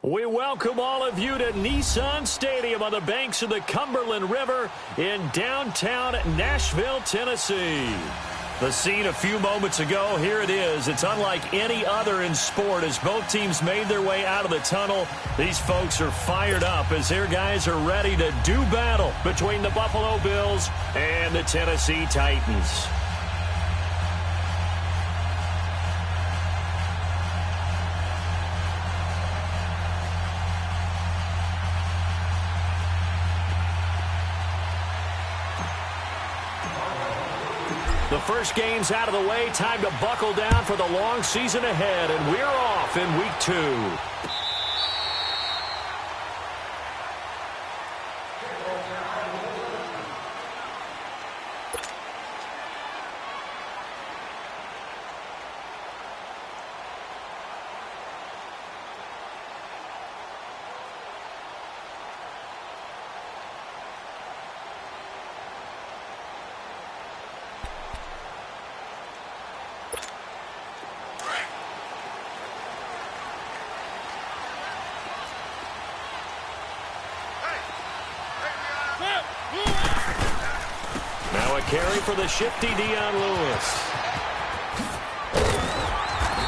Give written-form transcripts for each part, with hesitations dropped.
We welcome all of you to Nissan Stadium on the banks of the Cumberland River in downtown Nashville, Tennessee. The scene a few moments ago, here it is. It's unlike any other in sport as both teams made their way out of the tunnel. These folks are fired up as their guys are ready to do battle between the Buffalo Bills and the Tennessee Titans. The first game's out of the way. Time to buckle down for the long season ahead, and we're off in week 2. Now a carry for the shifty Dion Lewis.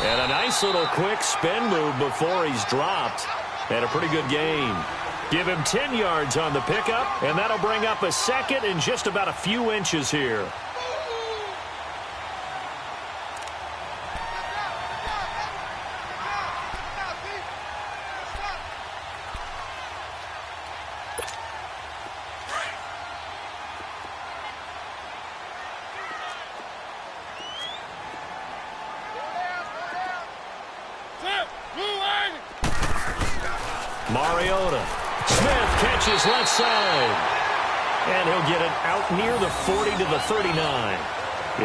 And a nice little quick spin move before he's dropped. And a pretty good gain. Give him 10 yards on the pickup, and that'll bring up a second in just about a few inches here. Mariota. Smith catches left side. And he'll get it out near the 40 to the 39.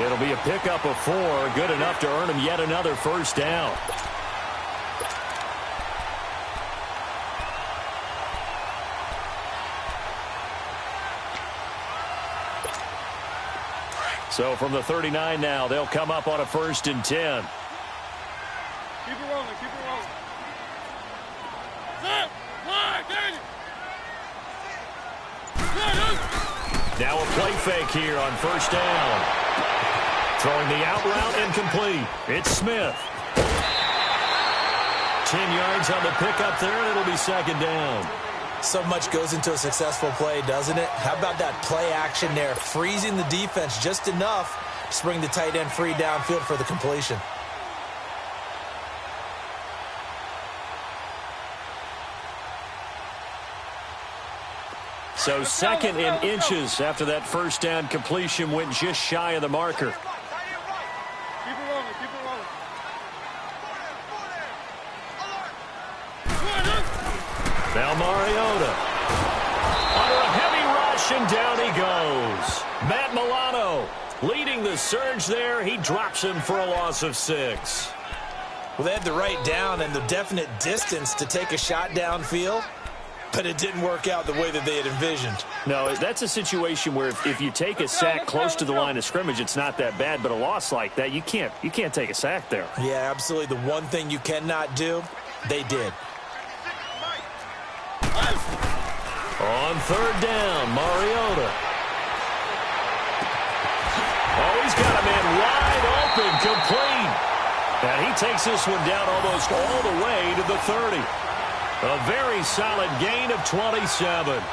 It'll be a pickup of 4, good enough to earn him yet another first down. So from the 39 now, they'll come up on a 1st and 10. Keep it rolling, keep it rolling. Now a play fake here on 1st down. Throwing the out route incomplete. It's Smith. 10 yards on the pickup there, and it'll be 2nd down. So much goes into a successful play, doesn't it? How about that play action there? Freezing the defense just enough to bring the tight end free downfield for the completion. So 2nd and inches after that 1st down completion went just shy of the marker. Keep it rolling, keep it rolling. Now Mariota. Under a heavy rush, and down he goes. Matt Milano leading the surge there. He drops him for a loss of 6. Well, they had the right down and the definite distance to take a shot downfield, but it didn't work out the way that they had envisioned. No, that's a situation where if you take a sack close to the line of scrimmage, it's not that bad, but a loss like that, you can't take a sack there. Yeah, absolutely. The one thing you cannot do, they did. On 3rd down, Mariota. Oh, he's got a man wide open, complete. And he takes this one down almost all the way to the 30. A very solid gain of 27.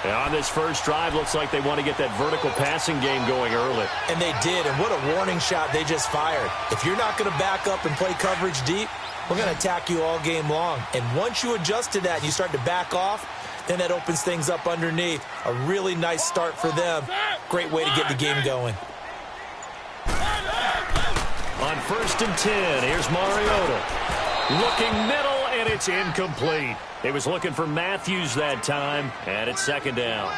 And on this first drive, looks like they want to get that vertical passing game going early. And they did, and what a warning shot they just fired. If you're not going to back up and play coverage deep, we're going to attack you all game long. And once you adjust to that and you start to back off, then that opens things up underneath. A really nice start for them. Great way to get the game going. On 1st and 10, here's Mariota. Looking middle. And it's incomplete. He was looking for Matthews that time, and it's 2nd down.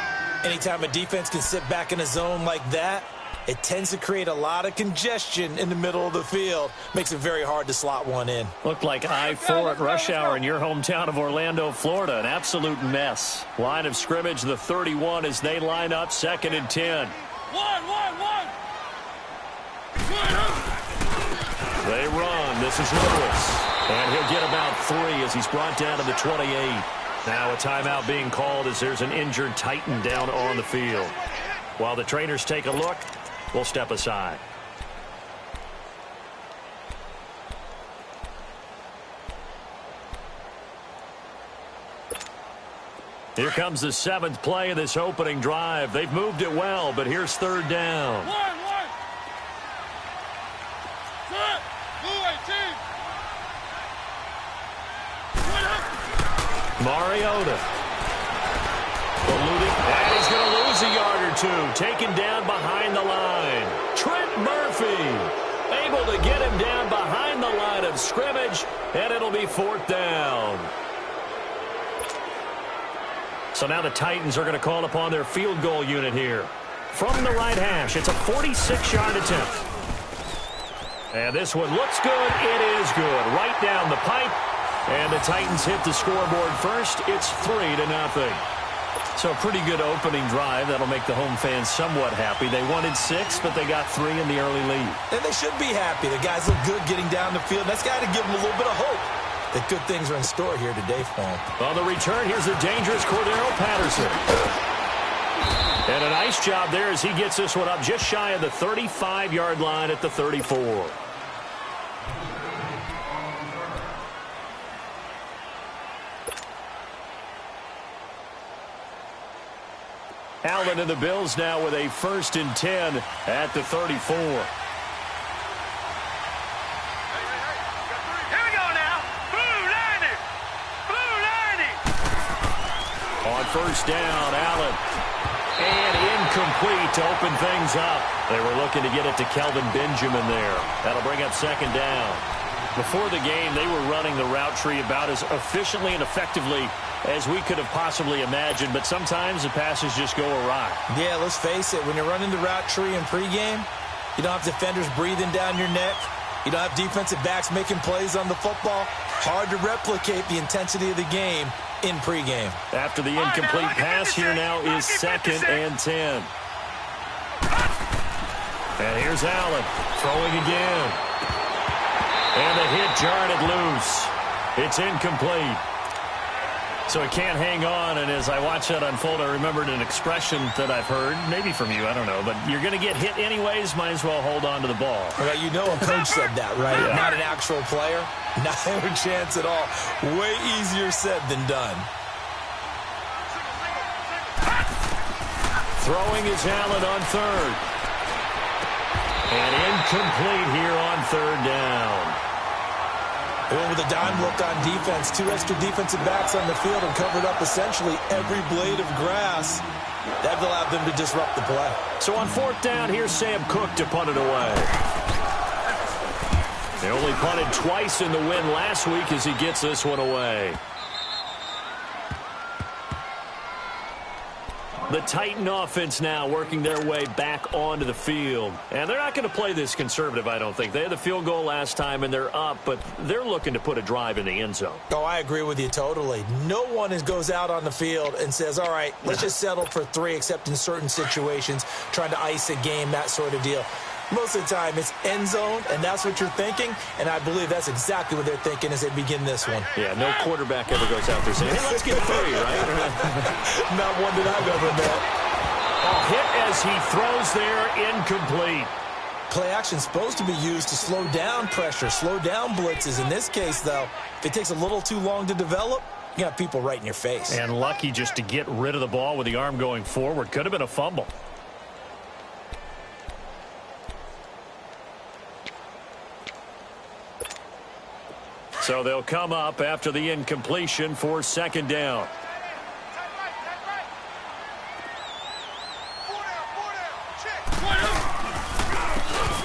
Anytime a defense can sit back in a zone like that, it tends to create a lot of congestion in the middle of the field. Makes it very hard to slot one in. Looked like I-4 at rush hour in your hometown of Orlando, Florida. An absolute mess. Line of scrimmage, the 31 as they line up 2nd and 10. One. They run. And this is Lewis. And he'll get about 3 as he's brought down to the 28. Now a timeout being called as there's an injured Titan down on the field. While the trainers take a look, we'll step aside. Here comes the 7th play of this opening drive. They've moved it well, but here's 3rd down. Mariota. And he's going to lose a yard or 2. Taken down behind the line. Trent Murphy able to get him down behind the line of scrimmage, and it'll be 4th down. So now the Titans are going to call upon their field goal unit here. From the right hash, it's a 46-yard attempt. And this one looks good. It is good. Right down the pipe. And the Titans hit the scoreboard first. It's 3-0. So a pretty good opening drive. That'll make the home fans somewhat happy. They wanted 6, but they got 3 in the early lead. And they should be happy. The guys look good getting down the field. That's got to give them a little bit of hope that good things are in store here today for them. On the return, here's the dangerous Cordero Patterson. And a nice job there as he gets this one up just shy of the 35-yard line at the 34. Allen and the Bills now with a 1st and 10 at the 34. On 1st down, Allen. And incomplete to open things up. They were looking to get it to Kelvin Benjamin there. That'll bring up 2nd down. Before the game, they were running the route tree about as efficiently and effectively as we could have possibly imagined, but sometimes the passes just go awry. Yeah, let's face it. When you're running the route tree in pregame, you don't have defenders breathing down your neck. You don't have defensive backs making plays on the football. Hard to replicate the intensity of the game in pregame. After the incomplete pass, here now is 2nd and 10. And here's Allen throwing again. And the hit jarred it loose. It's incomplete. So he can't hang on, and as I watch that unfold, I remembered an expression that I've heard, maybe from you, I don't know, but you're going to get hit anyways, might as well hold on to the ball. Well, you know a coach said that, right? Yeah. Not an actual player. Not a chance at all. Way easier said than done. Throwing is Allen on 3rd. And incomplete here on 3rd down. With a dime look on defense, 2 extra defensive backs on the field and covered up essentially every blade of grass. That allowed them to disrupt the play. So on 4th down, here's Sam Cook to punt it away. They only punted twice in the win last week as he gets this one away. The Titan offense now working their way back onto the field. And they're not going to play this conservative, I don't think. They had the field goal last time, and they're up, but they're looking to put a drive in the end zone. Oh, I agree with you totally. No one goes out on the field and says, all right, let's just settle for 3, except in certain situations, trying to ice a game, that sort of deal. Most of the time, it's end zone, and that's what you're thinking, and I believe that's exactly what they're thinking as they begin this one. Yeah, no quarterback ever goes out there saying, hey, let's get 3, right? Not one that I've ever met. A hit as he throws there, incomplete. Play action supposed to be used to slow down pressure, slow down blitzes. In this case, though, if it takes a little too long to develop, you got people right in your face. And lucky just to get rid of the ball with the arm going forward. Could have been a fumble. So they'll come up after the incompletion for 2nd down.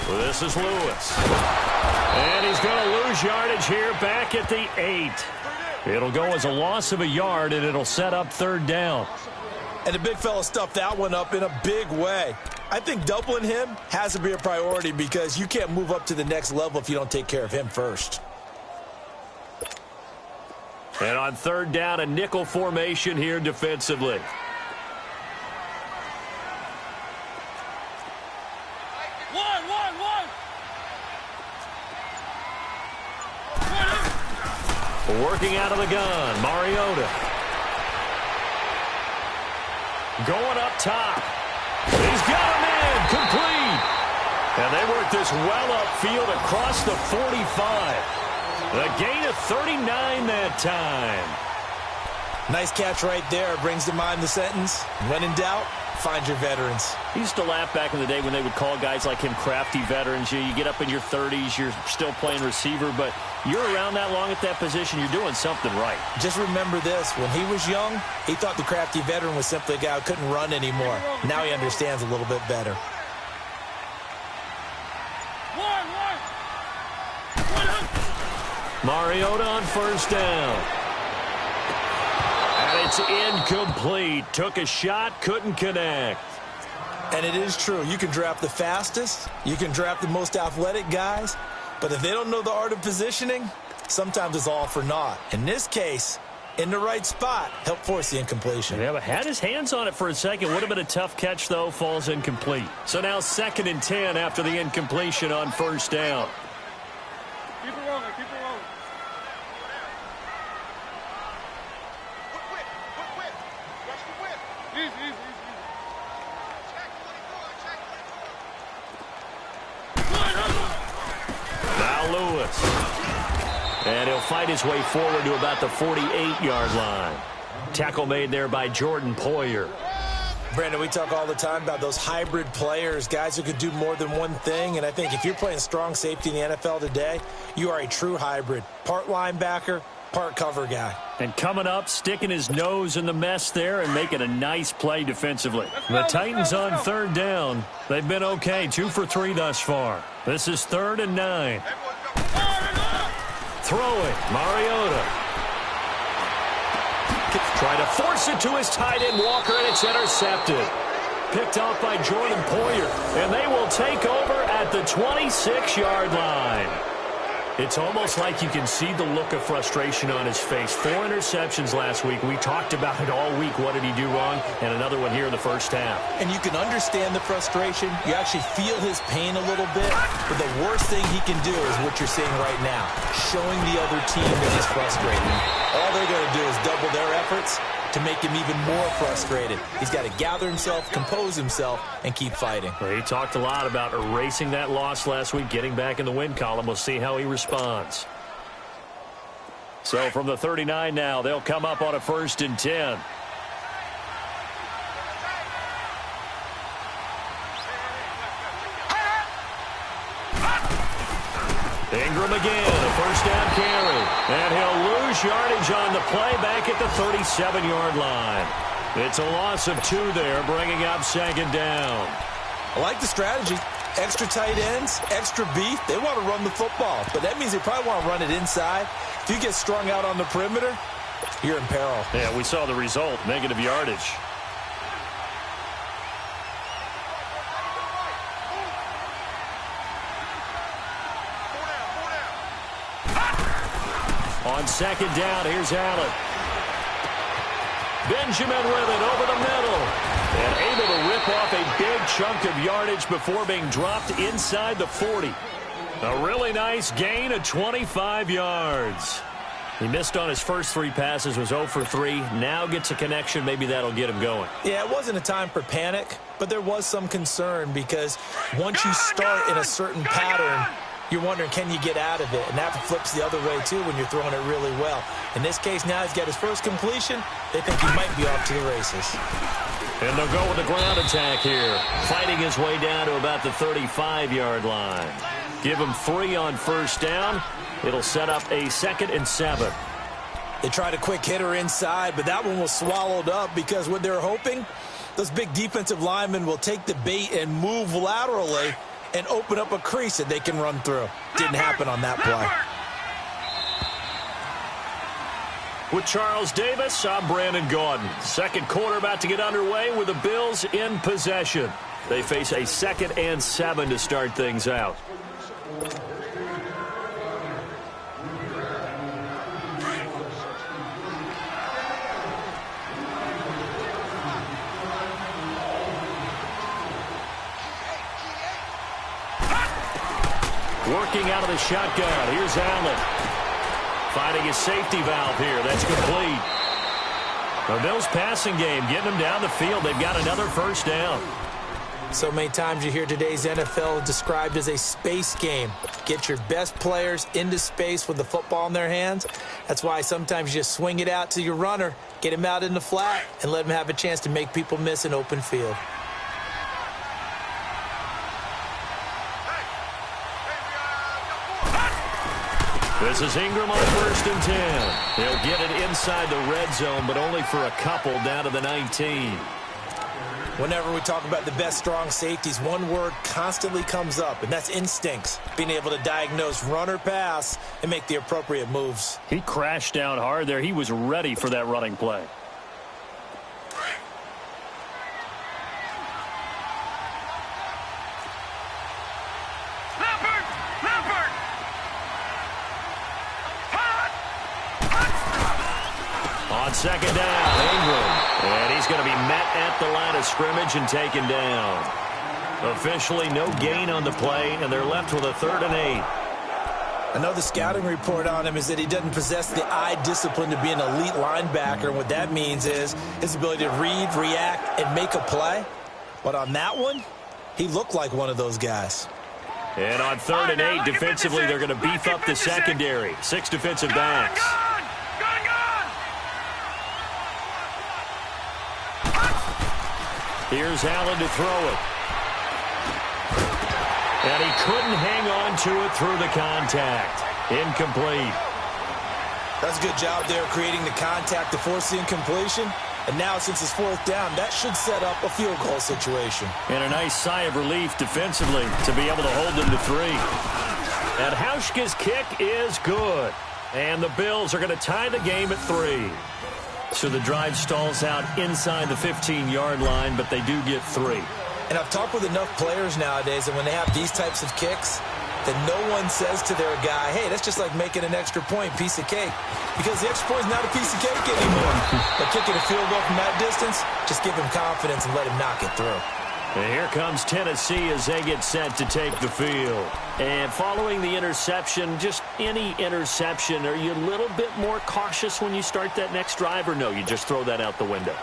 This is Lewis. And he's going to lose yardage here back at the 8. It'll go as a loss of a yard, and it'll set up 3rd down. And the big fella stuffed that one up in a big way. I think doubling him has to be a priority because you can't move up to the next level if you don't take care of him first. And on 3rd down, a nickel formation here defensively. Working out of the gun, Mariota. Going up top. He's got him in, complete. And they work this well upfield across the 45. A gain of 39 that time. Nice catch right there. Brings to mind the sentence, when in doubt, find your veterans. He used to laugh back in the day when they would call guys like him crafty veterans. You get up in your 30s, you're still playing receiver, but you're around that long at that position, you're doing something right. Just remember this. When he was young, he thought the crafty veteran was simply a guy who couldn't run anymore. Now he understands a little bit better. Mariota on first down. And it's incomplete. Took a shot, couldn't connect. And it is true. You can draft the fastest. You can draft the most athletic guys. But if they don't know the art of positioning, sometimes it's all for naught. In this case, in the right spot, helped force the incompletion. Yeah, but had his hands on it for a second. Would have been a tough catch, though. Falls incomplete. So now 2nd and 10 after the incompletion on first down. Keep it rolling, keep it rolling. Whip. Watch the whip. Easy. Now Lewis. And he'll fight his way forward to about the 48-yard line. Tackle made there by Jordan Poyer. Brandon, we talk all the time about those hybrid players, guys who could do more than one thing. And I think if you're playing strong safety in the NFL today, you are a true hybrid. Part linebacker, part cover guy. And coming up, sticking his nose in the mess there and making a nice play defensively. The Titans on 3rd down. They've been okay, 2 for 3 thus far. This is 3rd and 9. Throwing, Mariota. Trying to force it to his tight end, Walker, and it's intercepted. Picked off by Jordan Poyer, and they will take over at the 26-yard line. It's almost like you can see the look of frustration on his face. 4 interceptions last week. We talked about it all week. What did he do wrong? And another one here in the first half. And you can understand the frustration. You actually feel his pain a little bit. But the worst thing he can do is what you're seeing right now, showing the other team that he's frustrated. All they're going to do is double their efforts to make him even more frustrated. He's got to gather himself, compose himself, and keep fighting. Well, he talked a lot about erasing that loss last week, getting back in the win column. We'll see how he responds. So from the 39 now, they'll come up on a 1st and 10. Ingram again, a first down carry. And he'll lose yardage on the play back at the 37-yard line. It's a loss of 2 there, bringing up 2nd down. I like the strategy. Extra tight ends, extra beef. They want to run the football, but that means they probably want to run it inside. If you get strung out on the perimeter, you're in peril. Yeah, we saw the result, negative yardage. On 2nd down, here's Allen. Benjamin with it over the middle. And able to rip off a big chunk of yardage before being dropped inside the 40. A really nice gain of 25 yards. He missed on his first 3 passes, was 0 for 3. Now gets a connection. Maybe that'll get him going. Yeah, it wasn't a time for panic, but there was some concern because once you start in a certain pattern, you're wondering, can you get out of it? And that flips the other way, too, when you're throwing it really well. In this case, now he's got his first completion. They think he might be off to the races. And they'll go with the ground attack here. Fighting his way down to about the 35-yard line. Give him 3 on first down. It'll set up a 2nd and 7. They tried a quick hitter inside, but that one was swallowed up because what they're hoping, those big defensive linemen will take the bait and move laterally and open up a crease that they can run through. Didn't happen on that play. With Charles Davis, I'm Brandon Gaudin. 2nd quarter about to get underway with the Bills in possession. They face a 2nd and 7 to start things out. Working out of the shotgun. Here's Allen. finding a safety valve here. That's complete. The Bills' passing game getting them down the field. They've got another first down. So many times you hear today's NFL described as a space game. Get your best players into space with the football in their hands. That's why sometimes you just swing it out to your runner, get him out in the flat, and let him have a chance to make people miss an open field. This is Ingram on 1st and 10. He'll get it inside the red zone, but only for a couple down to the 19. Whenever we talk about the best strong safeties, one word constantly comes up, and that's instincts. Being able to diagnose run or pass and make the appropriate moves. He crashed down hard there. He was ready for that running play. On 2nd down, Ingram. And he's going to be met at the line of scrimmage and taken down. Officially no gain on the play, and they're left with a 3rd and 8. I know the scouting report on him is that he doesn't possess the eye discipline to be an elite linebacker. And what that means is his ability to read, react, and make a play. But on that one, he looked like one of those guys. And on 3rd and 8, defensively, they're going to beef up the secondary. 6 defensive backs. Here's Allen to throw it. And he couldn't hang on to it through the contact. Incomplete. That's a good job there creating the contact to force the incompletion. And now, since it's 4th down, that should set up a field goal situation. And a nice sigh of relief defensively to be able to hold them to 3. And Hauschka's kick is good. And the Bills are going to tie the game at 3. So the drive stalls out inside the 15-yard line, but they do get 3. And I've talked with enough players nowadays that when they have these types of kicks, that no one says to their guy, hey, that's just like making an extra point, piece of cake. Because the extra point is not a piece of cake anymore. But kicking a field goal from that distance, just give him confidence and let him knock it through. And here comes Tennessee as they get set to take the field. And following the interception, just any interception, are you a little bit more cautious when you start that next drive, or no, you just throw that out the window?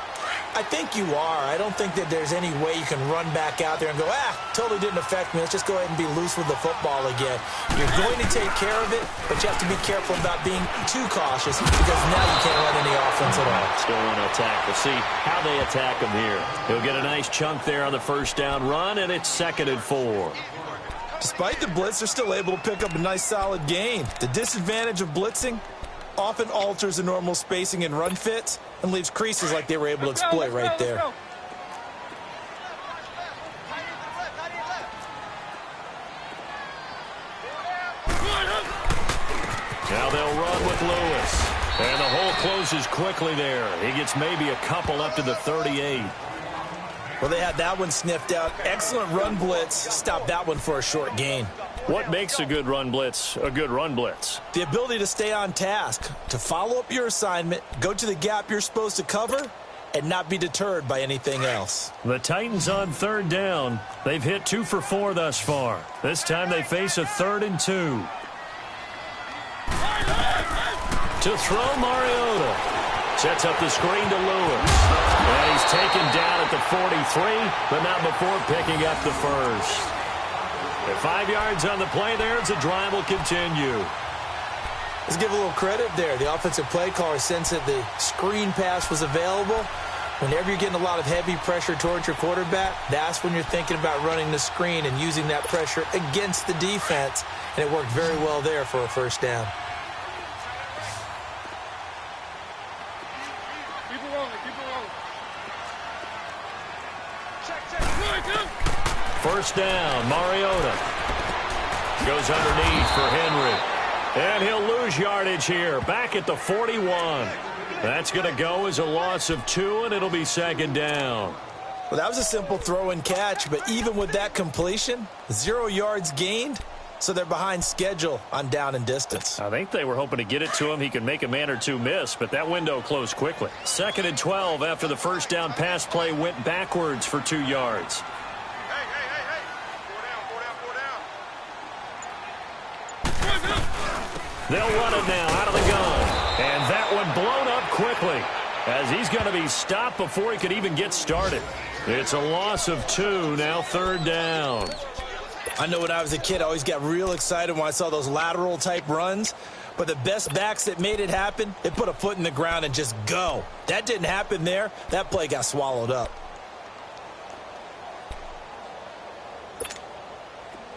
I think you are. I don't think that there's any way you can run back out there and go, totally didn't affect me. Let's just go ahead and be loose with the football again. You're going to take care of it, but you have to be careful about being too cautious because now you can't run any offense at all. Still want to attack. We'll see how they attack him here. He'll get a nice chunk there on the 1st down run, and it's 2nd and 4. Despite the blitz, they're still able to pick up a nice solid gain. The disadvantage of blitzing often alters the normal spacing and run fits and leaves creases like they were able to exploit right there. Now they'll run with Lewis. And the hole closes quickly there. He gets maybe a couple up to the 38. Well, they had that one sniffed out. Excellent run blitz. Stopped that one for a short gain. What makes a good run blitz a good run blitz? The ability to stay on task, to follow up your assignment, go to the gap you're supposed to cover, and not be deterred by anything else. The Titans on 3rd down. They've hit 2 for 4 thus far. This time they face a 3rd and 2. To throw, Mariota. Sets up the screen to Lewis. And he's taken down at the 43, but not before picking up the first. At 5 yards on the play there, as the drive will continue. Let's give a little credit there. The offensive play caller sensed that the screen pass was available. Whenever you're getting a lot of heavy pressure towards your quarterback, that's when you're thinking about running the screen and using that pressure against the defense. And it worked very well there for a 1st down. Keep it rolling, keep it rolling. Check. 1st down, Mariota. Goes underneath for Henry. And he'll lose yardage here. Back at the 41. That's going to go as a loss of 2, and it'll be 2nd down. Well, that was a simple throw and catch, but even with that completion, 0 yards gained, so they're behind schedule on down and distance. I think they were hoping to get it to him. He could make a man or two miss, but that window closed quickly. 2nd and 12 after the 1st down pass play went backwards for 2 yards. Hey. 4 down. They'll run it now out of the gun. as he's going to be stopped before he could even get started. It's a loss of 2, now 3rd down. I know when I was a kid, I always got real excited when I saw those lateral-type runs. But the best backs that made it happen, they put a foot in the ground and just go. That didn't happen there. That play got swallowed up.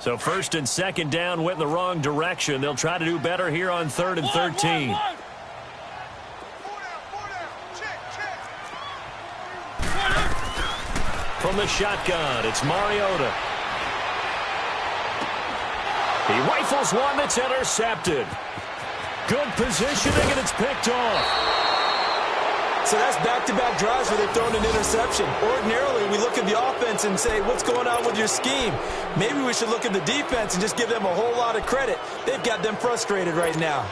So 1st and 2nd down went in the wrong direction. They'll try to do better here on 3rd and 13. From the shotgun, it's Mariota. He rifles one that's intercepted. Good positioning, and it's picked off. So that's back-to-back drives where they've thrown an interception. Ordinarily, we look at the offense and say, what's going on with your scheme? Maybe we should look at the defense and just give them a whole lot of credit. They've got them frustrated right now.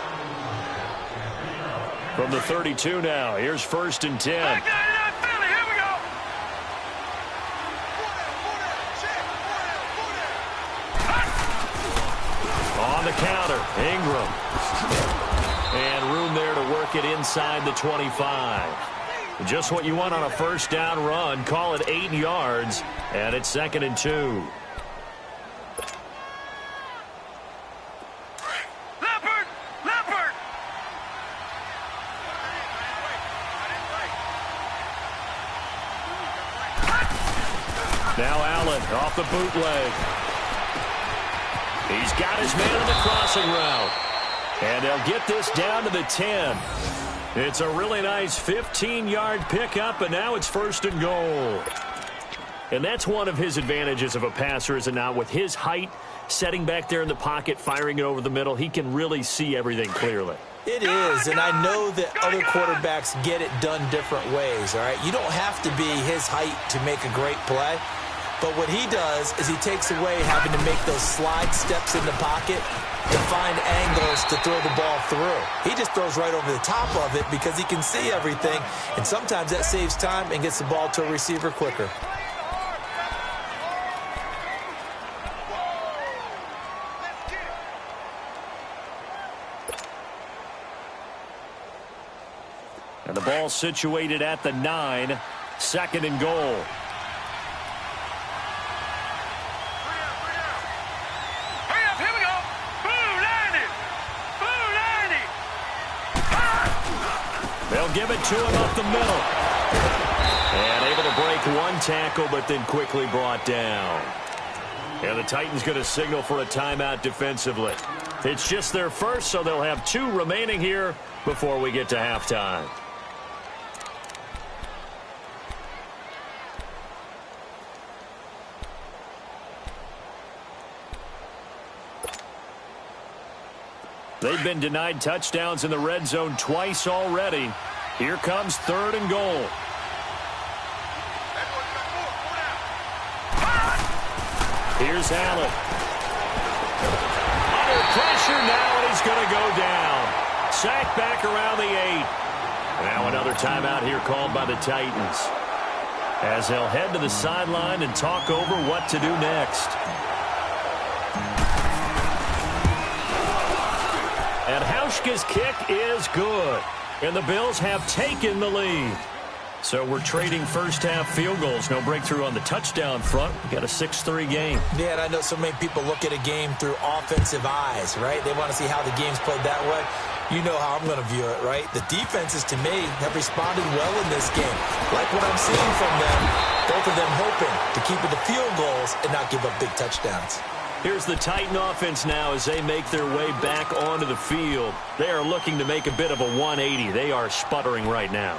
From the 32 now, here's 1st and 10. On the counter, Ingram. And room there to work it inside the 25. Just what you want on a 1st down run. Call it 8 yards, and it's 2nd and 2. Now Allen off the bootleg. He's got his man in the crossing route. And they'll get this down to the 10. It's a really nice 15-yard pickup, and now it's 1st and goal. And that's one of his advantages of a passer, is it not? With his height, setting back there in the pocket, firing it over the middle, he can really see everything clearly. It is, and I know that other quarterbacks get it done different ways, all right? You don't have to be his height to make a great play. But what he does is he takes away having to make those slide steps in the pocket to find angles to throw the ball through. He just throws right over the top of it because he can see everything, and sometimes that saves time and gets the ball to a receiver quicker. And the ball situated at the 9, 2nd and goal. They'll give it to him up the middle. And able to break one tackle, but then quickly brought down. And the Titans going to signal for a timeout defensively. It's just their first, so they'll have 2 remaining here before we get to halftime. They've been denied touchdowns in the red zone twice already. Here comes 3rd and goal. Here's Allen. Under pressure now, and he's going to go down. Sacked back around the 8. Now another timeout here called by the Titans, as they'll head to the sideline and talk over what to do next. And Hauschka's kick is good. And the Bills have taken the lead. So we're trading first-half field goals. No breakthrough on the touchdown front. We got a 6-3 game. Yeah, and I know so many people look at a game through offensive eyes, right? They want to see how the game's played that way. You know how I'm going to view it, right? The defenses, to me, have responded well in this game. Like what I'm seeing from them, both of them hoping to keep it to field goals and not give up big touchdowns. Here's the Titan offense now as they make their way back onto the field. They are looking to make a bit of a 180. They are sputtering right now.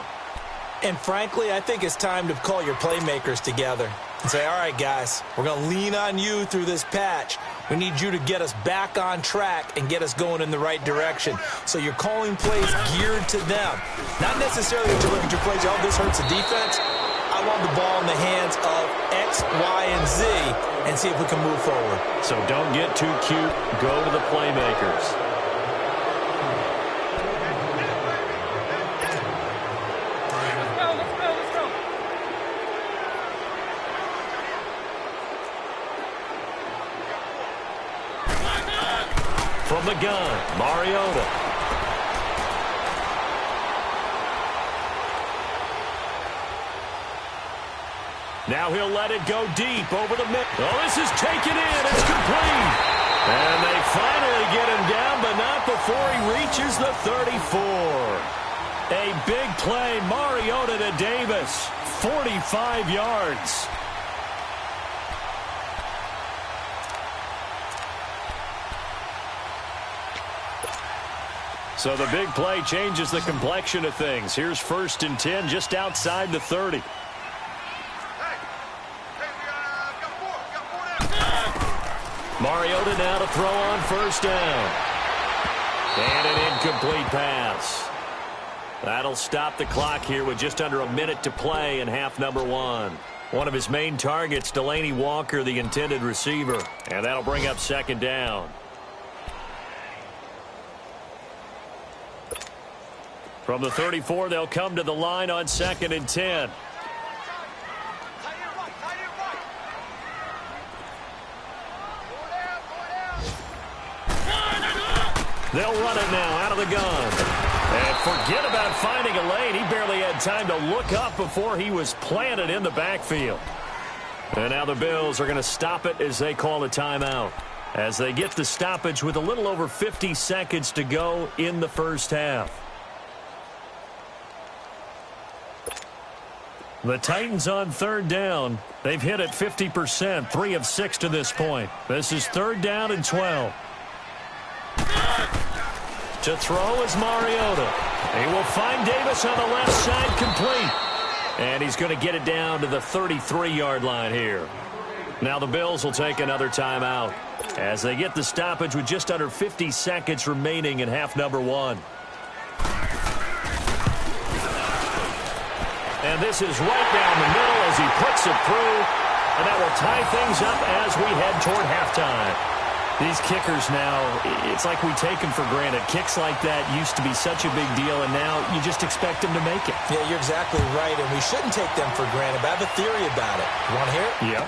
And frankly, I think it's time to call your playmakers together and say, all right, guys, we're going to lean on you through this patch. We need you to get us back on track and get us going in the right direction. So you're calling plays geared to them. Not necessarily that you look at your plays, oh, this hurts the defense. I want the ball in the hands of X, Y, and Z and see if we can move forward. So don't get too cute. Go to the playmakers. From the gun, Mariota. Now he'll let it go deep over the middle. Oh, this is taken in. It's complete. And they finally get him down, but not before he reaches the 34. A big play, Mariota to Davis. 45 yards. So the big play changes the complexion of things. Here's 1st and 10 just outside the 30. Mariota now to throw on 1st down. And an incomplete pass. That'll stop the clock here with just under a minute to play in half number 1. One of his main targets, Delaney Walker, the intended receiver. And that'll bring up 2nd down. From the 34, they'll come to the line on 2nd and 10. They'll run it now out of the gun. And forget about finding a lane. He barely had time to look up before he was planted in the backfield. And now the Bills are going to stop it as they call a timeout, as they get the stoppage with a little over 50 seconds to go in the first half. The Titans on 3rd down. They've hit it 50%, 3 of 6 to this point. This is 3rd down and 12. To throw is Mariota. He will find Davis on the left side, complete. And he's going to get it down to the 33-yard line here. Now the Bills will take another timeout as they get the stoppage with just under 50 seconds remaining in half number 1. And this is right down the middle as he puts it through. And that will tie things up as we head toward halftime. These kickers now, it's like we take them for granted. Kicks like that used to be such a big deal, and now you just expect them to make it. Yeah, you're exactly right, and we shouldn't take them for granted. But I have a theory about it. You want to hear it? Yeah.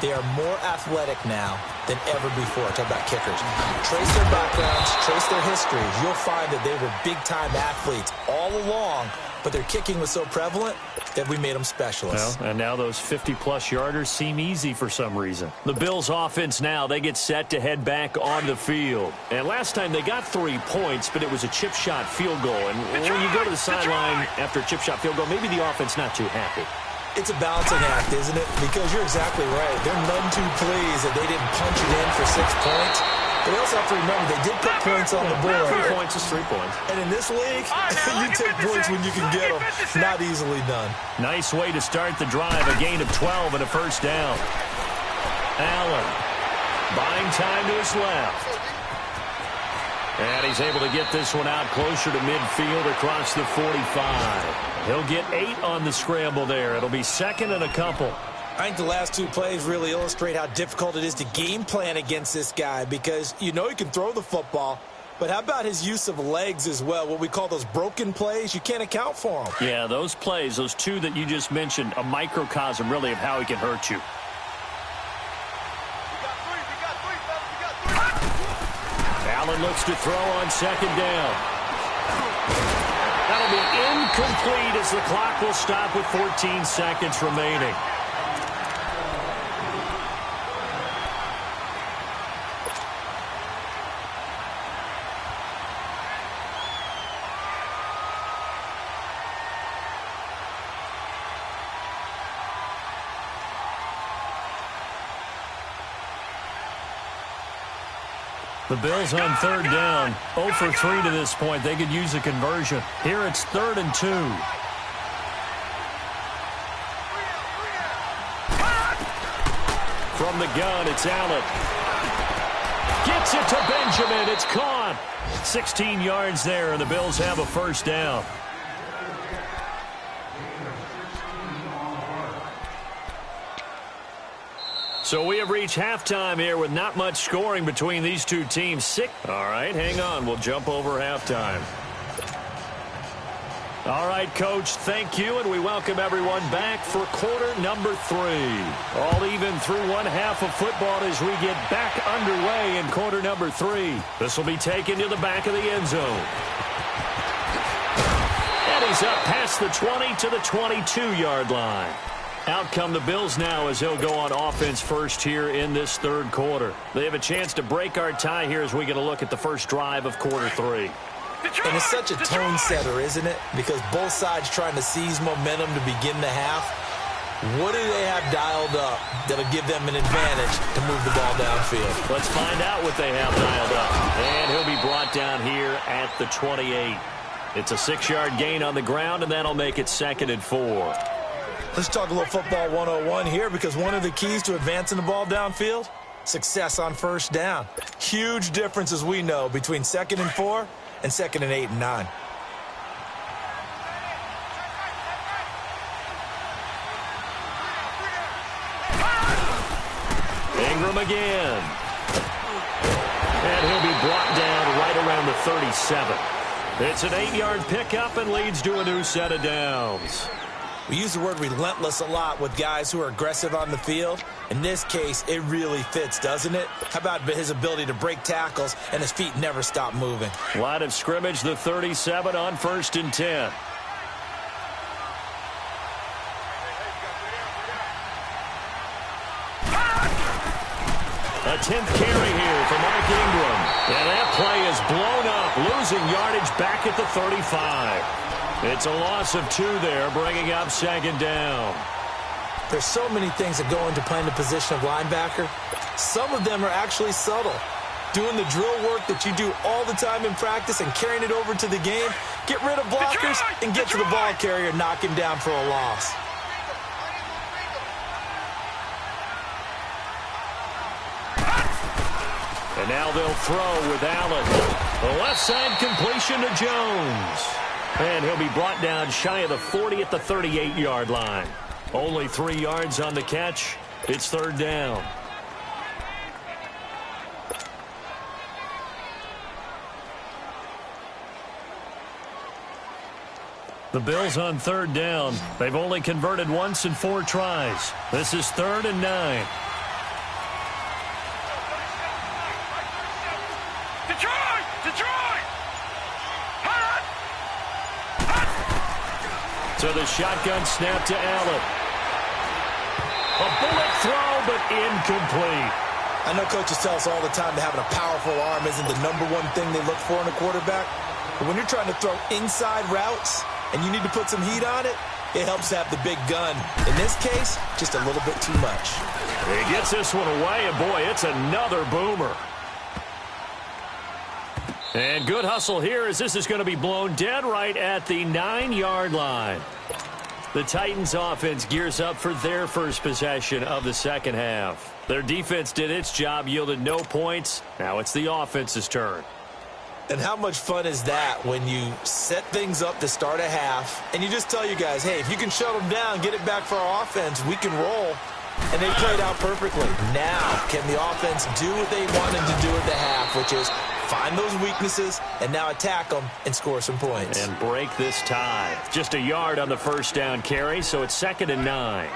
They are more athletic now than ever before. Talk about kickers. Trace their backgrounds, trace their histories. You'll find that they were big-time athletes all along, but their kicking was so prevalent that we made them specialists. Well, and now those 50-plus yarders seem easy for some reason. The Bills' offense now, they get set to head back on the field. And last time they got 3 points, but it was a chip shot field goal. And when you go to the sideline after a chip shot field goal, maybe the offense not too happy. It's a balancing act, isn't it? Because you're exactly right. They're none too pleased that they didn't punch it in for 6 points. But they also have to remember they did put points on the board. 3 points is 3 points. And in this league, you take points when you can get them. Not easily done. Nice way to start the drive. A gain of 12 and a 1st down. Allen buying time to his left. And he's able to get this one out closer to midfield across the 45. He'll get 8 on the scramble there. It'll be 2nd and a couple. I think the last 2 plays really illustrate how difficult it is to game plan against this guy, because you know he can throw the football, but how about his use of legs as well? What we call those broken plays, you can't account for them. Yeah, those plays, those 2 that you just mentioned, a microcosm really of how he can hurt you. Allen looks to throw on 2nd down. That'll be incomplete as the clock will stop with 14 seconds remaining. The Bills on 3rd down, 0 for 3 to this point. They could use a conversion. Here it's 3rd and 2. From the gun, it's Allen. Gets it to Benjamin. It's caught. 16 yards there, and the Bills have a 1st down. So we have reached halftime here with not much scoring between these 2 teams. All right, hang on. We'll jump over halftime. All right, Coach, thank you, and we welcome everyone back for quarter number 3. All even through 1 half of football as we get back underway in quarter number 3. This will be taken to the back of the end zone. And he's up past the 20 to the 22-yard line. Out come the Bills now as they'll go on offense first here in this third quarter. They have a chance to break our tie here as we get a look at the first drive of quarter 3. And it's such a tone setter, isn't it? Because both sides trying to seize momentum to begin the half. What do they have dialed up that'll give them an advantage to move the ball downfield? Let's find out what they have dialed up. And he'll be brought down here at the 28. It's a 6-yard gain on the ground, and that'll make it 2nd and 4. Let's talk a little football 101 here, because one of the keys to advancing the ball downfield, success on first down. Huge difference, as we know, between 2nd and 4 and 2nd and 8 and 9. Ingram again. And he'll be brought down right around the 37. It's an 8-yard pickup and leads to a new set of downs. We use the word relentless a lot with guys who are aggressive on the field. In this case, it really fits, doesn't it? How about his ability to break tackles and his feet never stop moving? Line of scrimmage, the 37 on 1st and 10. A 10th carry here for Mark Ingram. And that play is blown up, losing yardage back at the 35. It's a loss of 2 there, bringing up 2nd down. There's so many things that go into playing the position of linebacker. Some of them are actually subtle. Doing the drill work that you do all the time in practice and carrying it over to the game. Get rid of blockers and get to the ball carrier and knock him down for a loss. And now they'll throw with Allen. The left side completion to Jones. And he'll be brought down shy of the 40 at the 38-yard line. Only 3 yards on the catch. It's 3rd down. The Bills on 3rd down. They've only converted once in 4 tries. This is 3rd and 9. So the shotgun snap to Allen. A bullet throw, but incomplete. I know coaches tell us all the time that having a powerful arm isn't the #1 thing they look for in a quarterback. But when you're trying to throw inside routes and you need to put some heat on it, it helps to have the big gun. In this case, just a little bit too much. He gets this one away, and boy, it's another boomer. And good hustle here as this is going to be blown dead right at the 9-yard line. The Titans offense gears up for their first possession of the second half. Their defense did its job, yielded no points. Now it's the offense's turn. And how much fun is that when you set things up to start a half and you just tell you guys, hey, if you can shut them down, get it back for our offense, we can roll. And they played out perfectly. Now, can the offense do what they wanted to do at the half, which is find those weaknesses and now attack them and score some points? And break this tie. Just a yard on the first down carry, so it's 2nd and 9.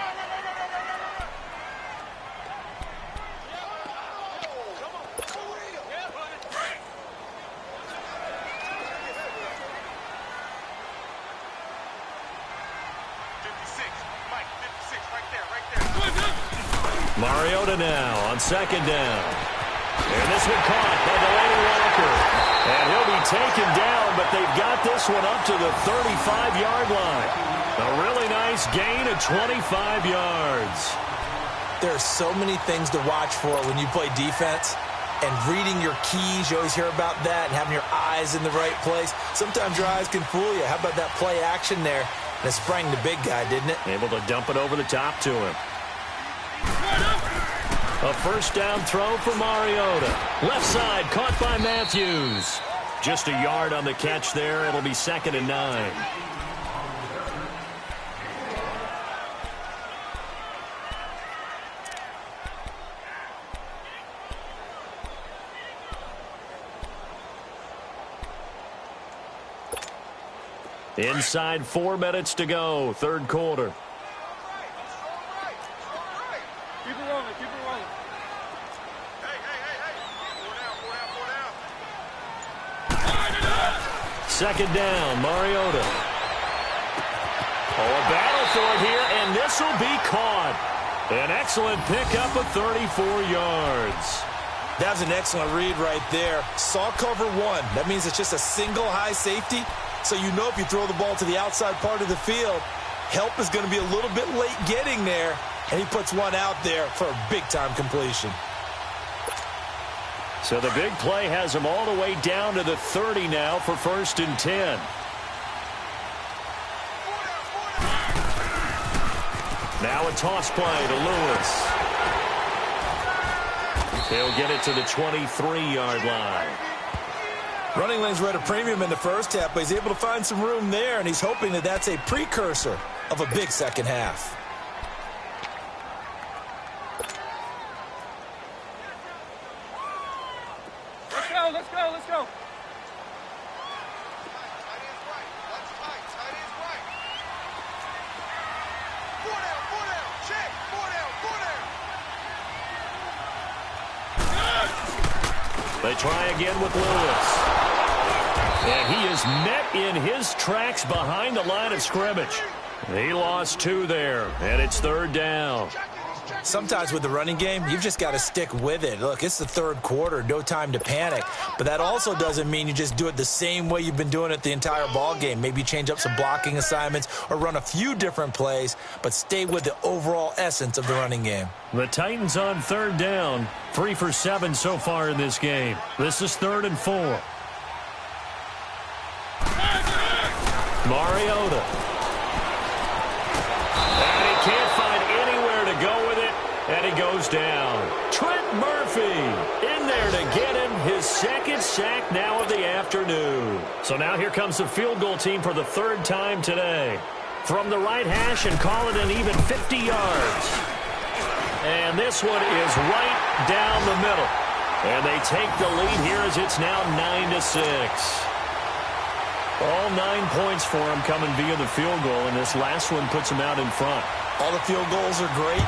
Mariota now on 2nd down. And this one caught by Delaney Walker. And he'll be taken down, but they've got this one up to the 35-yard line. A really nice gain of 25 yards. There are so many things to watch for when you play defense. And reading your keys, you always hear about that, and having your eyes in the right place. Sometimes your eyes can fool you. How about that play action there? And it sprang the big guy, didn't it? Able to dump it over the top to him. A first down throw for Mariota. Left side caught by Matthews. Just a yard on the catch there. It'll be 2nd and 9. Inside 4 minutes to go, third quarter. Keep it rolling, keep it rolling. Hey. 4 down. Second down, Mariota. Oh, a battle for it here, and this will be caught. An excellent pickup of 34 yards. That was an excellent read right there. Saw cover one. That means it's just a single high safety. So you know if you throw the ball to the outside part of the field, help is going to be a little bit late getting there. And he puts one out there for a big-time completion. So the big play has him all the way down to the 30 now for 1st and 10. Now a toss play to Lewis. He'll get it to the 23-yard line. Running lanes were at a premium in the first half, but he's able to find some room there, and he's hoping that that's a precursor of a big second half. Let's go, let's go, let's go. They try again with Lewis. And he is met in his tracks behind the line of scrimmage. He lost 2 there, and it's 3rd down. Sometimes with the running game, you've just got to stick with it. Look, it's the 3rd quarter, no time to panic. But that also doesn't mean you just do it the same way you've been doing it the entire ball game. Maybe change up some blocking assignments or run a few different plays, but stay with the overall essence of the running game. The Titans on 3rd down, 3 for 7 so far in this game. This is 3rd and 4. Mariota. And he can't find anywhere to go with it, and he goes down. Trent Murphy in there to get him his 2nd sack now of the afternoon. So now here comes the field goal team for the 3rd time today. From the right hash and call it an even 50 yards. And this one is right down the middle. And they take the lead here as it's now 9-6. All 9 points for him coming via the field goal, and this last one puts him out in front. All the field goals are great,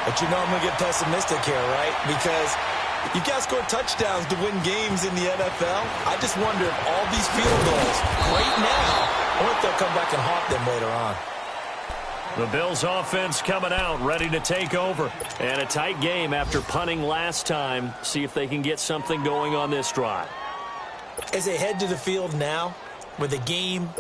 but you know I'm going to get pessimistic here, right? Because you've got to score touchdowns to win games in the NFL. I just wonder if all these field goals, great now, or if they'll come back and haunt them later on. The Bills offense coming out, ready to take over. And a tight game after punting last time. See if they can get something going on this drive. As they head to the field now, with the game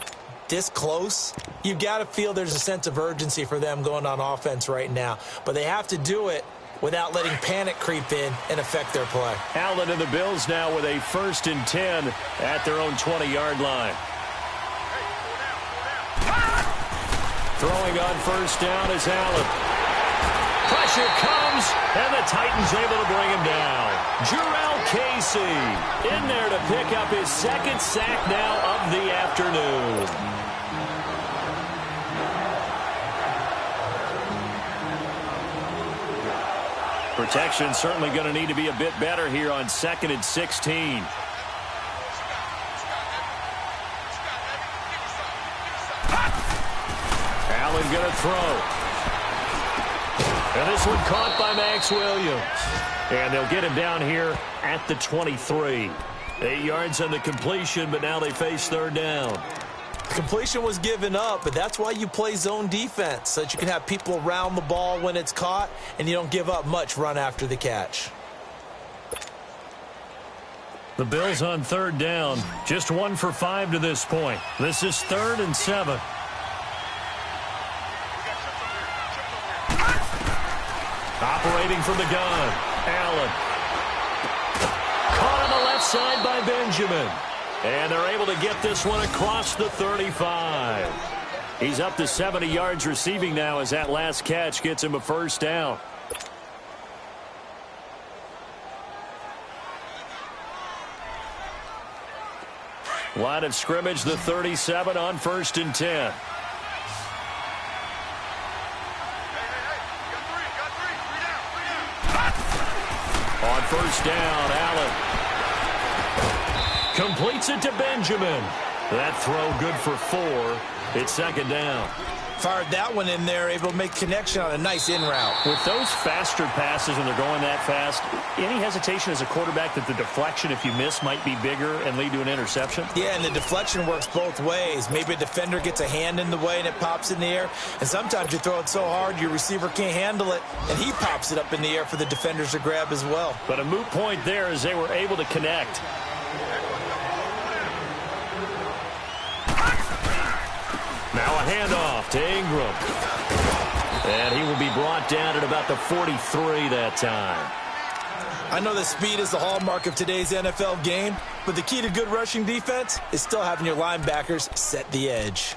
this close, you've got to feel there's a sense of urgency for them going on offense right now. But they have to do it without letting panic creep in and affect their play. Allen and the Bills now with a 1st and 10 at their own 20-yard line. Throwing on 1st down is Allen. Pressure comes, and the Titans able to bring him down. Casey in there to pick up his 2nd sack now of the afternoon. Protection certainly going to need to be a bit better here on 2nd and 16. Allen going to throw. And this one caught by Max Williams. And they'll get him down here at the 23. 8 yards on the completion, but now they face 3rd down. The completion was given up, but that's why you play zone defense, so that you can have people around the ball when it's caught, and you don't give up much run after the catch. The Bills on 3rd down, just 1 for 5 to this point. This is 3rd and 7. Operating from the gun, Allen. Caught on the left side by Benjamin. And they're able to get this one across the 35. He's up to 70 yards receiving now as that last catch gets him a 1st down. Line of scrimmage, the 37 on 1st and 10. On 1st down, Allen completes it to Benjamin. That throw good for 4. It's 2nd down. Fired that one in there, able to make connection on a nice in route. With those faster passes when they're going that fast, any hesitation as a quarterback that the deflection, if you miss, might be bigger and lead to an interception? Yeah, and the deflection works both ways. Maybe a defender gets a hand in the way and it pops in the air. And sometimes you throw it so hard your receiver can't handle it, and he pops it up in the air for the defenders to grab as well. But a moot point there as they were able to connect. Now a handoff to Ingram. And he will be brought down at about the 43 that time. I know that speed is the hallmark of today's NFL game, but the key to good rushing defense is still having your linebackers set the edge.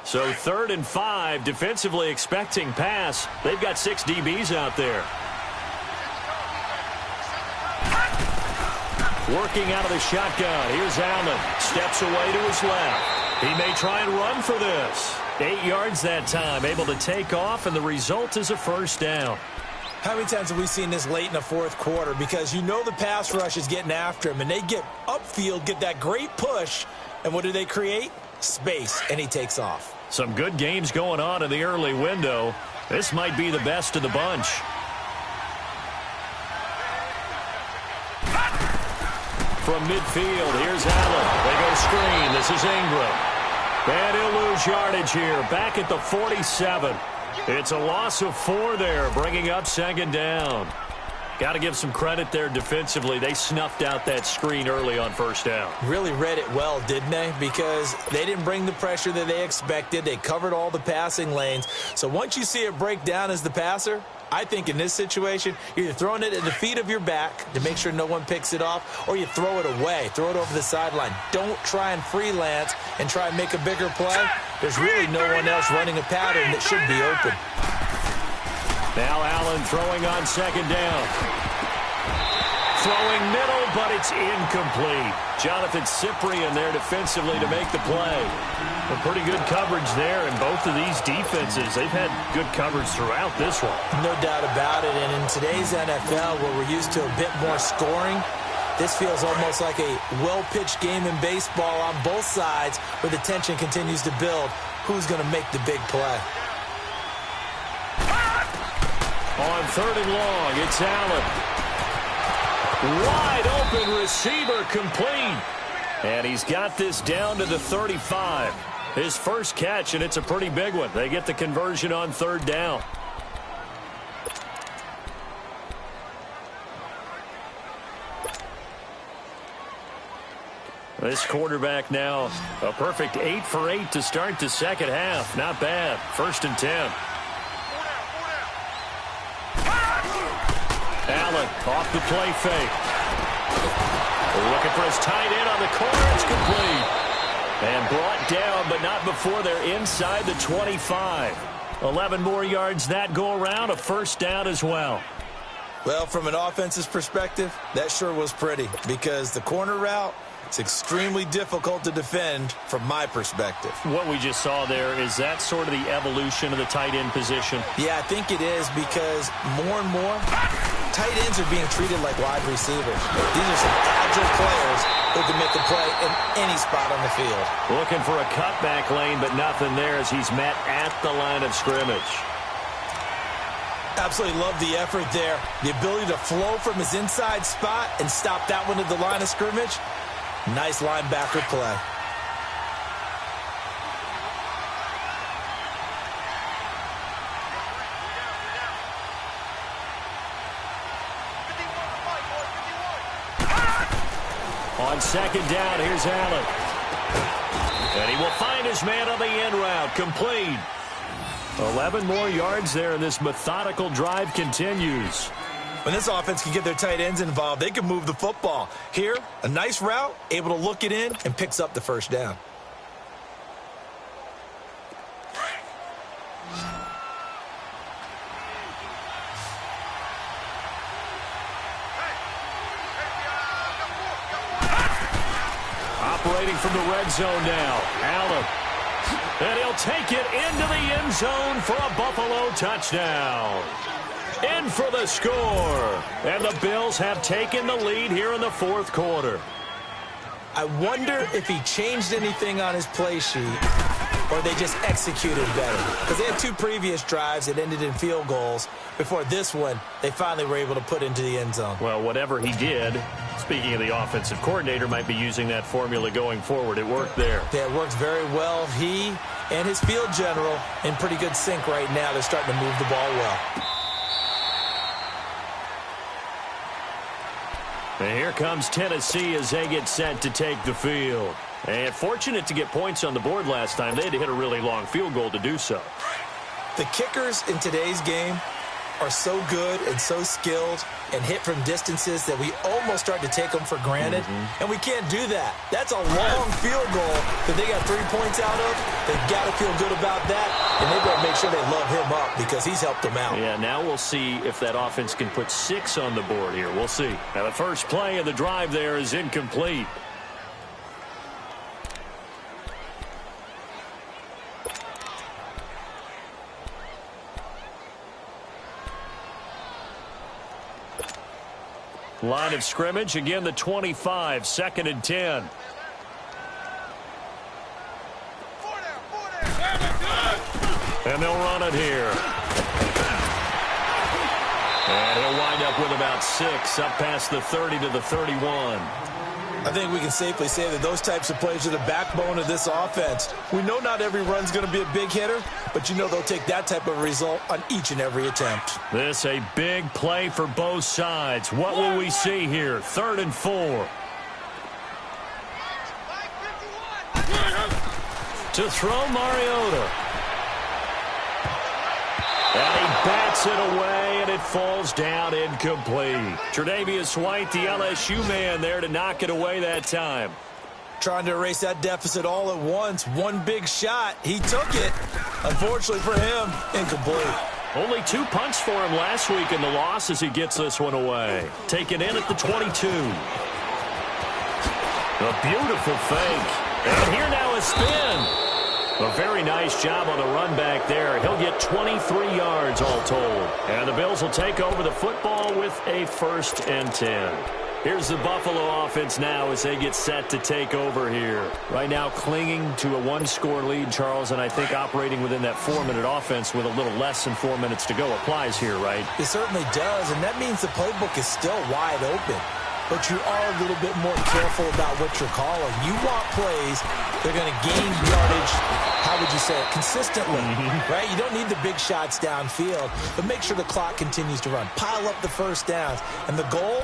So 3rd and 5, defensively expecting pass. They've got 6 DBs out there. Working out of the shotgun. Here's Allen. Steps away to his left. He may try and run for this. 8 yards that time. Able to take off, and the result is a first down. How many times have we seen this late in the fourth quarter? Because you know the pass rush is getting after him, and they get upfield, get that great push, and what do they create? Space, and he takes off. Some good games going on in the early window. This might be the best of the bunch. From midfield, here's Allen. They go screen. This is Ingram. And he'll lose yardage here. Back at the 47. It's a loss of 4 there, bringing up 2nd down. Got to give some credit there defensively. They snuffed out that screen early on 1st down. Really read it well, didn't they? Because they didn't bring the pressure that they expected. They covered all the passing lanes. So once you see it break down as the passer, I think in this situation, you're either throwing it at the feet of your back to make sure no one picks it off, or you throw it away. Throw it over the sideline. Don't try and freelance and try and make a bigger play. There's really no one else running a pattern that should be open. Now Allen throwing on 2nd down. Throwing middle, but it's incomplete. Jonathan Cyprien there defensively to make the play. A pretty good coverage there, and both of these defenses, they've had good coverage throughout this one. No doubt about it, and in today's NFL, where we're used to a bit more scoring, this feels almost like a well-pitched game in baseball on both sides, where the tension continues to build. Who's going to make the big play? On 3rd and long, it's Allen. Wide open receiver complete. And he's got this down to the 35. His first catch, and it's a pretty big one. They get the conversion on 3rd down. This quarterback now a perfect 8 for 8 to start the second half. Not bad. 1st and 10. Allen off the play fake. Looking for his tight end on the corner. It's complete. And brought down, but not before they're inside the 25. 11 more yards that go around. A 1st down as well. Well, from an offense's perspective, that sure was pretty, because the corner route, it's extremely difficult to defend from my perspective. What we just saw there, is that sort of the evolution of the tight end position? Yeah, I think it is, because more and more, tight ends are being treated like wide receivers. These are some agile players who can make a play in any spot on the field. Looking for a cutback lane, but nothing there as he's met at the line of scrimmage. Absolutely love the effort there. The ability to flow from his inside spot and stop that one at the line of scrimmage. Nice linebacker play. On 2nd down, here's Allen. And he will find his man on the end route. Complete. 11 more yards there, and this methodical drive continues. When this offense can get their tight ends involved, they can move the football. Here, a nice route, able to look it in, and picks up the 1st down. Operating from the red zone now. Allen And he'll take it into the end zone for a Buffalo touchdown. In for the score. And the Bills have taken the lead here in the fourth quarter. I wonder if he changed anything on his play sheet or they just executed better. Because they had two previous drives that ended in field goals. Before this one, they finally were able to put into the end zone. Well, whatever he did, speaking of the offensive coordinator, might be using that formula going forward. It worked there. Yeah, it worked very well. He and his field general in pretty good sync right now. They're starting to move the ball well. And here comes Tennessee as they get set to take the field. And fortunate to get points on the board last time. They had to hit a really long field goal to do so. The kickers in today's game are so good and so skilled and hit from distances that we almost start to take them for granted. And we can't do that. That's a long field goal that they got 3 points out of. They've got to feel good about that, and they've got to make sure they love him up because he's helped them out. Yeah, now we'll see if that offense can put 6 on the board here. We'll see. Now the first play of the drive there is incomplete. Line of scrimmage, again the 25, 2nd and 10. And they'll run it here. And he'll wind up with about 6, up past the 30 to the 31. I think we can safely say that those types of plays are the backbone of this offense. We know not every run's going to be a big hitter, but you know they'll take that type of result on each and every attempt. This a big play for both sides. What will we see here? 3rd and 4. To throw Mariota. And he bats it away, and it falls down incomplete. Tre'Davious White, the LSU man, there to knock it away that time. Trying to erase that deficit all at once. One big shot. He took it. Unfortunately for him, incomplete. Only 2 punts for him last week in the loss as he gets this one away. Taken in at the 22. A beautiful fake. And here now a spin. A very nice job on the run back there. He'll get 23 yards all told. And the Bills will take over the football with a 1st and 10. Here's the Buffalo offense now as they get set to take over here. Right now clinging to a 1-score lead, Charles, and I think operating within that 4-minute offense with a little less than 4 minutes to go applies here, right? It certainly does, and that means the playbook is still wide open. But you are a little bit more careful about what you're calling. You want plays that are going to gain yardage, how would you say it, consistently, right? You don't need the big shots downfield, but make sure the clock continues to run. Pile up the first downs. And the goal,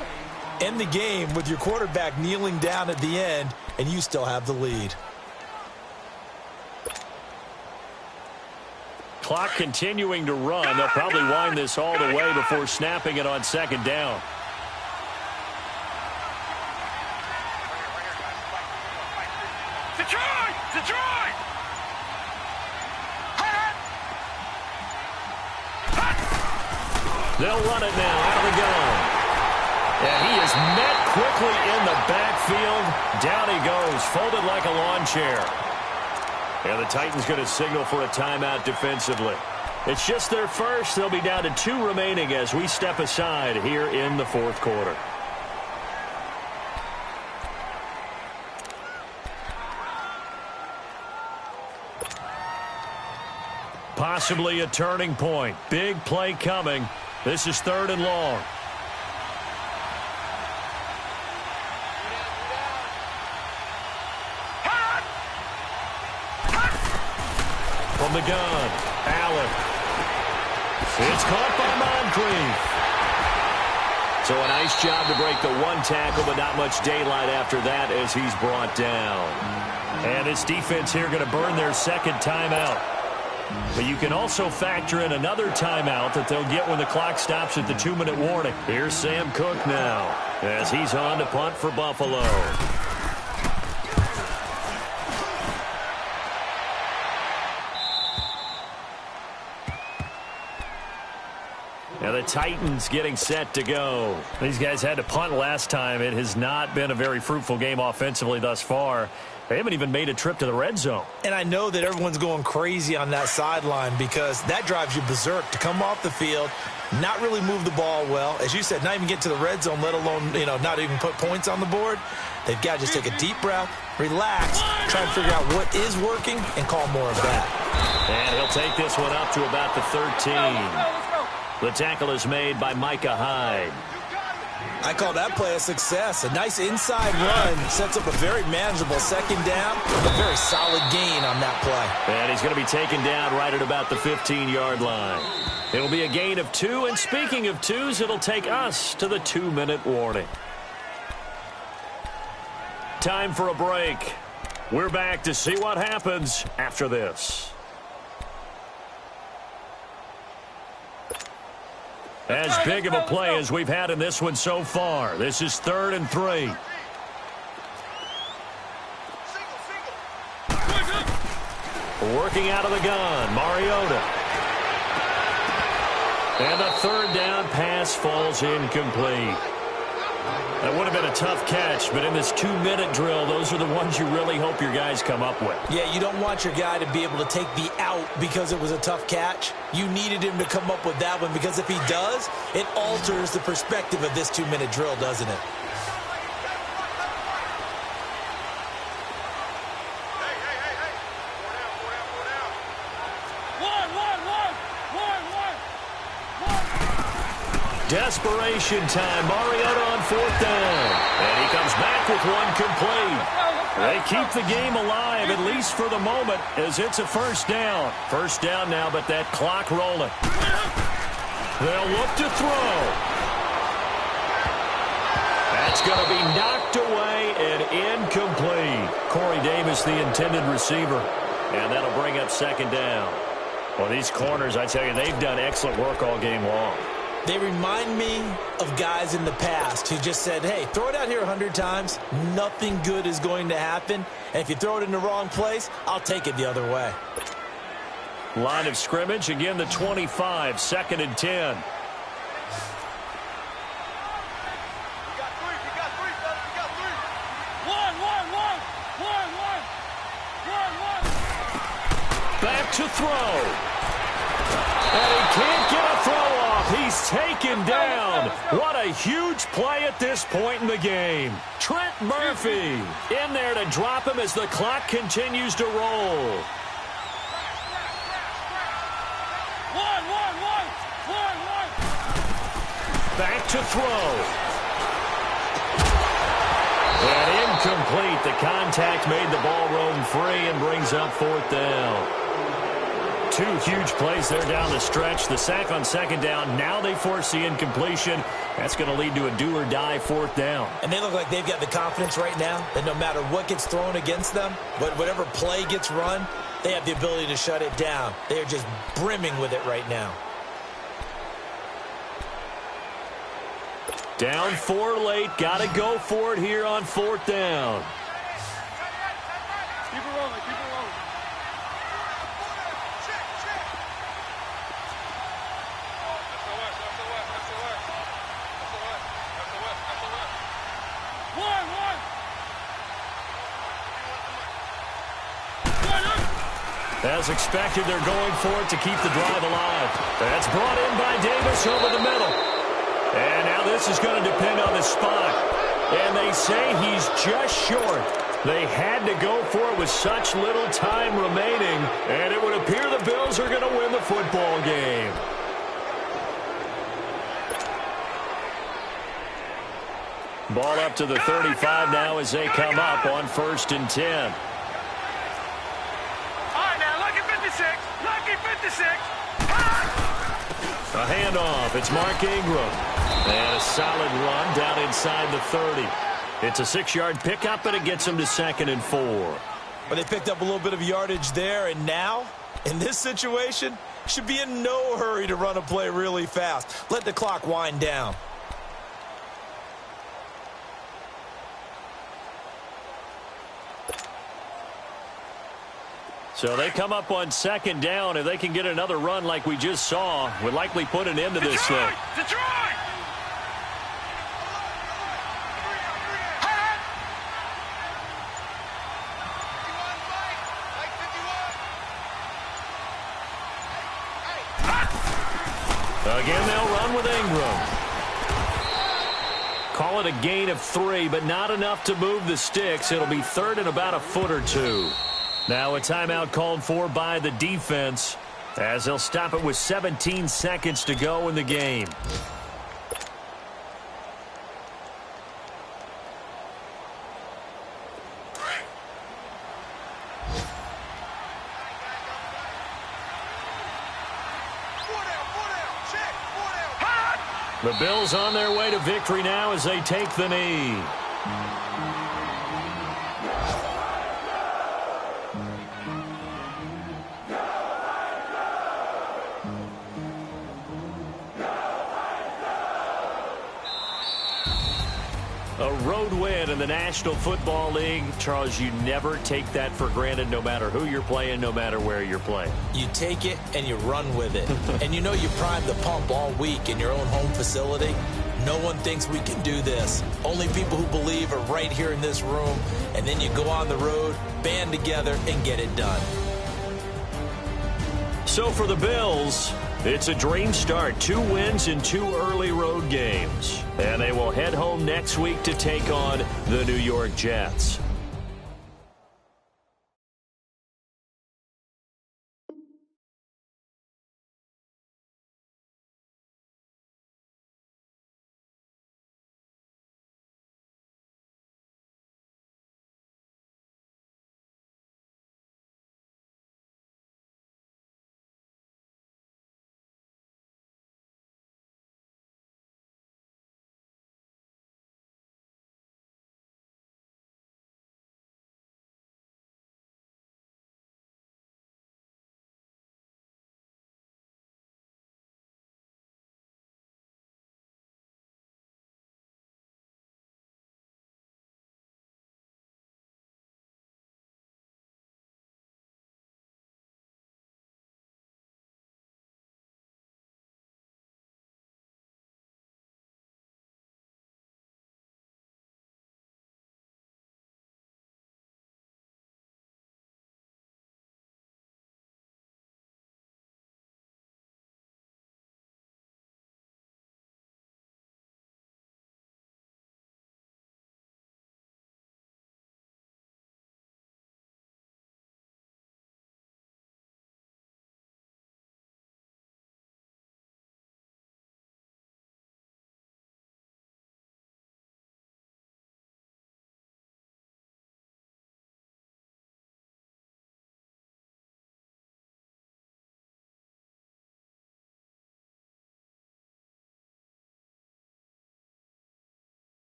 end the game with your quarterback kneeling down at the end, and you still have the lead. Clock continuing to run. They'll probably wind this all the way before snapping it on 2nd down. They'll run it now out of the gun. And he is met quickly in the backfield. Down he goes, folded like a lawn chair. And the Titans going to signal for a timeout defensively. It's just their first. They'll be down to 2 remaining as we step aside here in the 4th quarter. Possibly a turning point. Big play coming. This is 3rd and long. From the gun, Allen. It's caught by Moncrief. So a nice job to break the 1 tackle, but not much daylight after that as he's brought down. And this defense here going to burn their 2nd timeout. But you can also factor in another timeout that they'll get when the clock stops at the 2-minute warning. Here's Sam Cook now as he's on to punt for Buffalo. And the Titans getting set to go. These guys had to punt last time. It has not been a very fruitful game offensively thus far. They haven't even made a trip to the red zone. And I know that everyone's going crazy on that sideline because that drives you berserk to come off the field, not really move the ball well. As you said, not even get to the red zone, let alone, not even put points on the board. They've got to just take a deep breath, relax, try and figure out what is working, and call more of that. And he'll take this one up to about the 13. The tackle is made by Micah Hyde. I call that play a success. A nice inside run sets up a very manageable second down, a very solid gain on that play. And he's going to be taken down right at about the 15-yard line. It'll be a gain of 2, and speaking of 2s, it'll take us to the 2-minute warning. Time for a break. We're back to see what happens after this. As big of a play as we've had in this one so far. This is 3rd and 3. Working out of the gun, Mariota. And the 3rd down pass falls incomplete. That would have been a tough catch, but in this 2-minute drill, those are the ones you really hope your guys come up with. Yeah, you don't want your guy to be able to take the out because it was a tough catch. You needed him to come up with that one because if he does, it alters the perspective of this 2-minute drill, doesn't it? Desperation time. Mariota on 4th down. And he comes back with one complete. They keep the game alive, at least for the moment, as it's a 1st down. 1st down now, but that clock rolling. They'll look to throw. That's going to be knocked away and incomplete. Corey Davis, the intended receiver. And that'll bring up 2nd down. Well, these corners, I tell you, they've done excellent work all game long. They remind me of guys in the past who just said, hey, throw it out here 100 times. Nothing good is going to happen. And if you throw it in the wrong place, I'll take it the other way. Line of scrimmage, again the 25, 2nd and 10. Back to throw. And he can't get a throw off. He's taken down. What a huge play at this point in the game. Trent Murphy in there to drop him as the clock continues to roll. Back to throw. And incomplete. The contact made the ball roam free and brings up 4th down. 2 huge plays there down the stretch. The sack on 2nd down. Now they force the incompletion. That's going to lead to a do-or-die 4th down. And they look like they've got the confidence right now that no matter what gets thrown against them, but whatever play gets run, they have the ability to shut it down. They are just brimming with it right now. Down 4 late. Got to go for it here on 4th down. Keep it rolling, keep it rolling. As expected, they're going for it to keep the drive alive. That's brought in by Davis over the middle. And now this is going to depend on the spot. And they say he's just short. They had to go for it with such little time remaining. And it would appear the Bills are going to win the football game. Ball up to the 35 now as they come up on 1st and 10. A handoff. It's Mark Ingram. And a solid run down inside the 30. It's a 6-yard pickup, and it gets them to 2nd and 4. But they picked up a little bit of yardage there, and now, in this situation, should be in no hurry to run a play really fast. Let the clock wind down. So they come up on second down. If they can get another run like we just saw, would likely put an end to this thing. Detroit! Again, they'll run with Ingram. Call it a gain of 3, but not enough to move the sticks. It'll be third and about a foot or two. Now a timeout called for by the defense as they'll stop it with 17 seconds to go in the game. The Bills on their way to victory now as they take the knee. A road win in the National Football League. Charles, you never take that for granted, no matter who you're playing, no matter where you're playing. You take it and you run with it. And you know you primed the pump all week in your own home facility. No one thinks we can do this. Only people who believe are right here in this room. And then you go on the road, band together, and get it done. So for the Bills, it's a dream start. 2 wins in 2 early road games. And they will head home next week to take on the New York Jets.